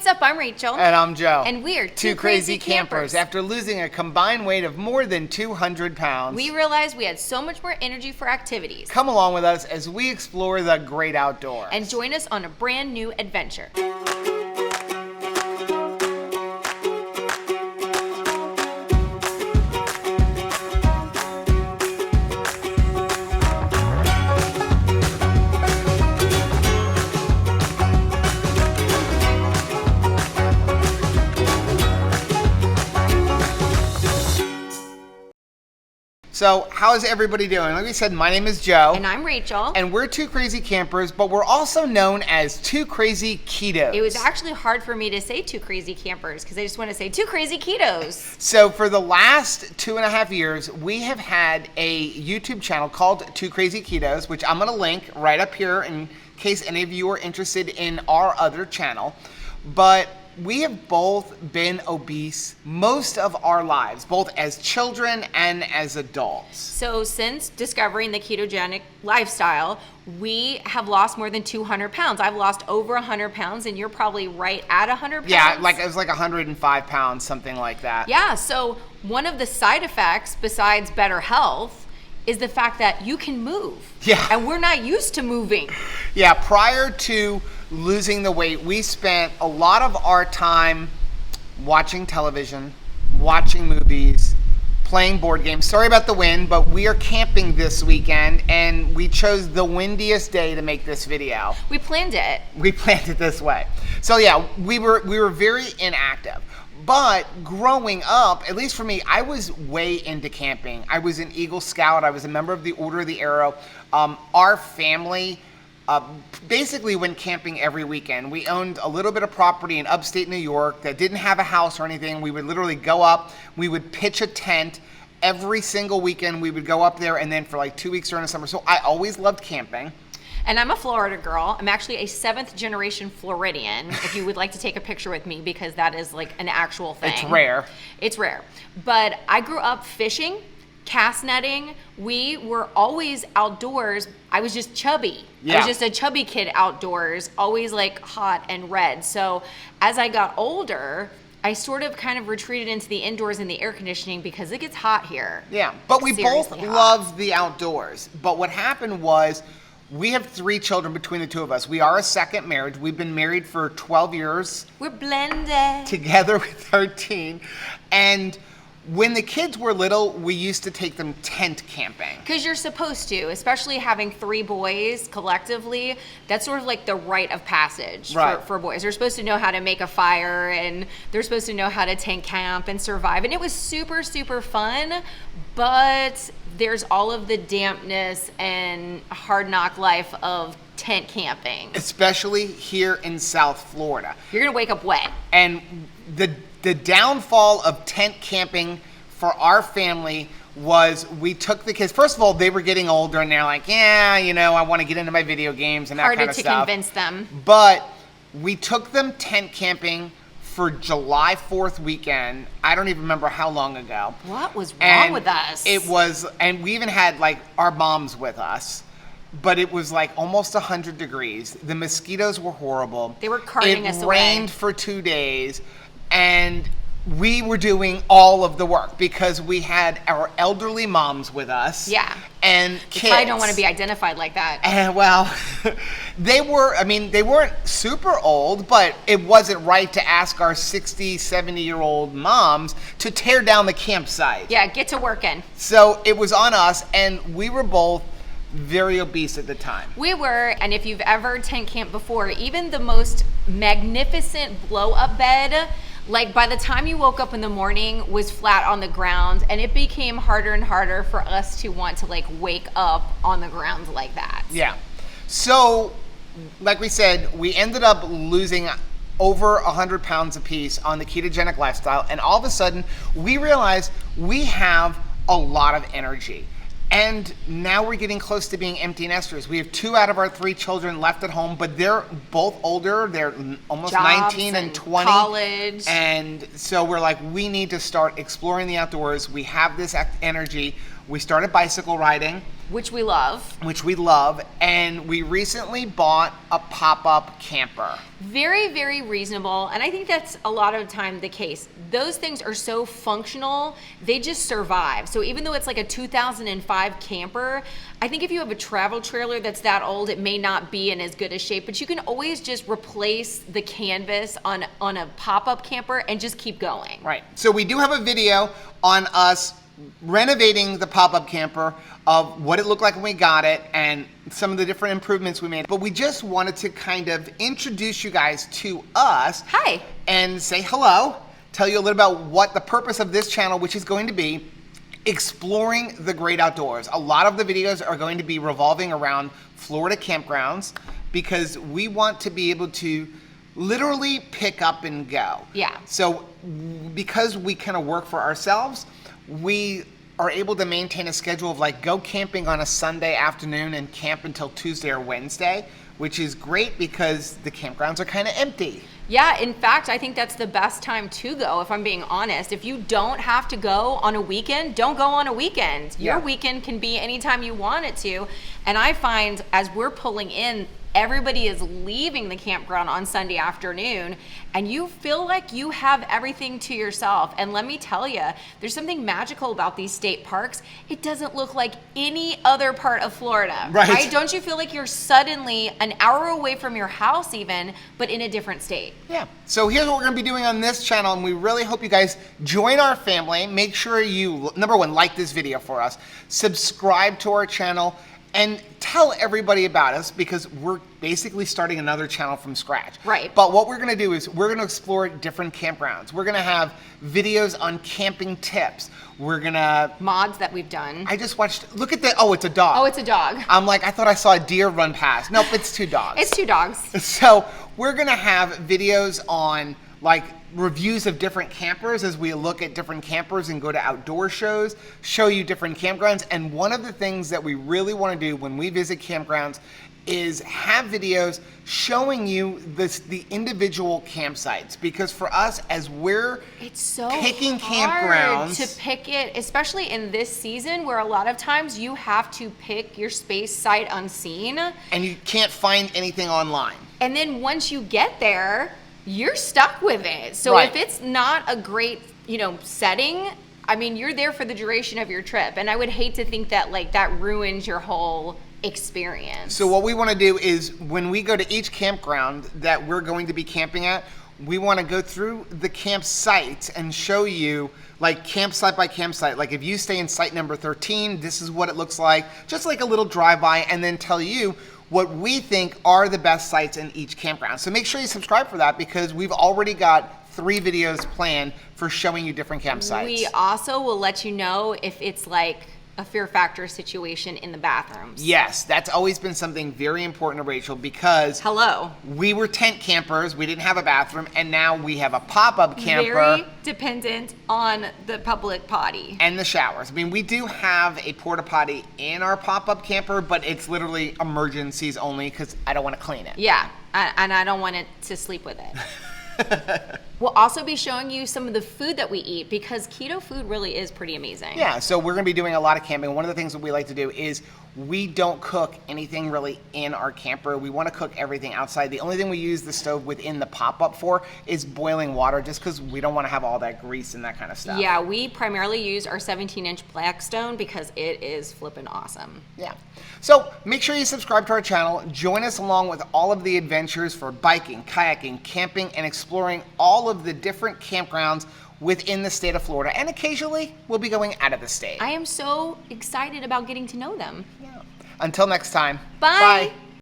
what's up? I'm Rachel. And I'm Joe. And we're two crazy campers. After losing a combined weight of more than 200 pounds, we realized we had so much more energy for activities. Come along with us as we explore the great outdoors. And join us on a brand new adventure. So, how is everybody doing? Like we said, my name is Joe. And I'm Rachel. And we're two crazy campers, but we're also known as two crazy ketos. It was actually hard for me to say two crazy campers because I just want to say two crazy ketos. So for the last 2.5 years, we have had a YouTube channel called Two Crazy Ketos, which I'm going to link right up here in case any of you are interested in our other channel. But we have both been obese most of our lives, both as children and as adults. So since discovering the ketogenic lifestyle, we have lost more than 200 pounds. I've lost over 100 pounds, and you're probably right at 100 pounds. Yeah, like it was like 105 pounds, something like that. Yeah, so one of the side effects, besides better health, is the fact that you can move. Yeah. And we're not used to moving. Yeah, prior to losing the weight, we spent a lot of our time watching television, watching movies, playing board games. Sorry about the wind, but we are camping this weekend and we chose the windiest day to make this video. We planned it. We planned it this way. So yeah, we were very inactive. But growing up, at least for me, I was way into camping. I was an Eagle Scout. I was a member of the Order of the Arrow. Our family basically went camping every weekend. We owned a little bit of property in upstate New York that didn't have a house or anything. We would literally go up, we would pitch a tent. Every single weekend we would go up there, and then for like 2 weeks during the summer. So I always loved camping. And I'm a Florida girl. I'm actually a 7th generation Floridian, if you would like to take a picture with me, because that is like an actual thing. It's rare. It's rare. But I grew up fishing, cast netting. We were always outdoors. I was just chubby. Yeah. I was just a chubby kid outdoors, always like hot and red. So as I got older, I sort of kind of retreated into the indoors and the air conditioning because it gets hot here. Yeah, but we both Seriously hot. love the outdoors. But what happened was, we have 3 children between the two of us. We are a second marriage. We've been married for 12 years. We're blended. Together with 13. And when the kids were little, we used to take them tent camping. Because you're supposed to, especially having 3 boys collectively. That's sort of like the rite of passage for boys. They're supposed to know how to make a fire, and they're supposed to know how to tent camp and survive. And it was super, super fun, but there's all of the dampness and hard knock life of tent camping. Especially here in South Florida. You're gonna wake up wet. And the downfall of tent camping for our family was, we took the kids, first of all, they were getting older and they're like, yeah, you know, I want to get into my video games and that kind of stuff. Harder to convince them. But we took them tent camping for July 4th weekend. I don't even remember how long ago. What was wrong with us? It was, and we even had like our moms with us, but it was like almost 100 degrees. The mosquitoes were horrible. They were carting us away. It rained for 2 days, and we were doing all of the work because we had our elderly moms with us. Yeah. And kids. I don't want to be identified like that. And well, they weren't super old, but it wasn't right to ask our 60, 70-year-old moms to tear down the campsite. Yeah, get to working. So it was on us, and we were both very obese at the time. We were, and if you've ever tent camped before, even the most magnificent blow-up bed, like by the time you woke up in the morning, was flat on the ground, and it became harder and harder for us to want to like wake up on the ground like that. Yeah. So, like we said, we ended up losing over 100 pounds apiece on the ketogenic lifestyle, and all of a sudden we realized we have a lot of energy. And now we're getting close to being empty nesters. We have 2 out of our 3 children left at home, but they're both older. They're almost Jobs 19 and 20. College. And so we're like, we need to start exploring the outdoors. We have this energy. We started bicycle riding. Which we love. And we recently bought a pop-up camper. Very, very reasonable, and I think that's a lot of the time the case. Those things are so functional, they just survive. So even though it's like a 2005 camper, I think if you have a travel trailer that's that old, it may not be in as good a shape, but you can always just replace the canvas on a pop-up camper and just keep going. Right. So we do have a video on us renovating the pop-up camper, of what it looked like when we got it and some of the different improvements we made. But we just wanted to kind of introduce you guys to us. Hi. And say hello, tell you a little about what the purpose of this channel, which is going to be exploring the great outdoors. A lot of the videos are going to be revolving around Florida campgrounds because we want to be able to literally pick up and go. Yeah. So because we kind of work for ourselves, we are able to maintain a schedule of like go camping on a Sunday afternoon and camp until Tuesday or Wednesday, which is great because the campgrounds are kind of empty. Yeah, in fact, I think that's the best time to go, if I'm being honest. If you don't have to go on a weekend, don't go on a weekend. Your weekend can be anytime you want it to. And I find as we're pulling in, everybody is leaving the campground on Sunday afternoon and you feel like you have everything to yourself. And let me tell you, there's something magical about these state parks. It doesn't look like any other part of Florida, right? Don't you feel like you're suddenly an hour away from your house even, but in a different state? Yeah. So here's what we're going to be doing on this channel, and we really hope you guys join our family. Make sure you, number one, like this video for us, subscribe to our channel, and tell everybody about us because we're basically starting another channel from scratch. Right. But what we're going to do is we're going to explore different campgrounds. We're going to have videos on camping tips. We're going to... mods that we've done. I just watched... Look at that. Oh, it's a dog. Oh, it's a dog. I'm like, I thought I saw a deer run past. Nope, it's two dogs. It's two dogs. So we're going to have videos on like reviews of different campers as we look at different campers and go to outdoor shows, show you different campgrounds. And one of the things that we really want to do when we visit campgrounds is have videos showing you the individual campsites, because for us as we're picking campgrounds to pick it, especially in this season where a lot of times you have to pick your space sight unseen and you can't find anything online. And then once you get there, you're stuck with it. So if it's not a great, setting, I mean, you're there for the duration of your trip. And I would hate to think that that ruins your whole experience. So what we want to do is when we go to each campground that we're going to be camping at, we want to go through the campsites and show you like campsite by campsite. Like if you stay in site number 13, this is what it looks like, just like a little drive-by, and then tell you what we think are the best sites in each campground. So make sure you subscribe for that because we've already got 3 videos planned for showing you different campsites. We also will let you know if it's like a fear factor situation in the bathrooms. Yes, that's always been something very important to Rachel because we were tent campers, we didn't have a bathroom, and now we have a pop-up camper. Very dependent on the public potty. And the showers. I mean, we do have a porta potty in our pop-up camper, but it's literally emergencies only because I don't want to clean it. Yeah, and I don't want it to sleep with it. We'll also be showing you some of the food that we eat because keto food really is pretty amazing. Yeah, so we're going to be doing a lot of camping. One of the things that we like to do is we don't cook anything really in our camper. We want to cook everything outside. The only thing we use the stove within the pop-up for is boiling water just because we don't want to have all that grease and that kind of stuff. Yeah, we primarily use our 17-inch Blackstone because it is flippin' awesome. Yeah. So make sure you subscribe to our channel. Join us along with all of the adventures for biking, kayaking, camping, and exploring all of the different campgrounds within the state of Florida. And occasionally, we'll be going out of the state. I am so excited about getting to know them. Yeah. Until next time. Bye. Bye.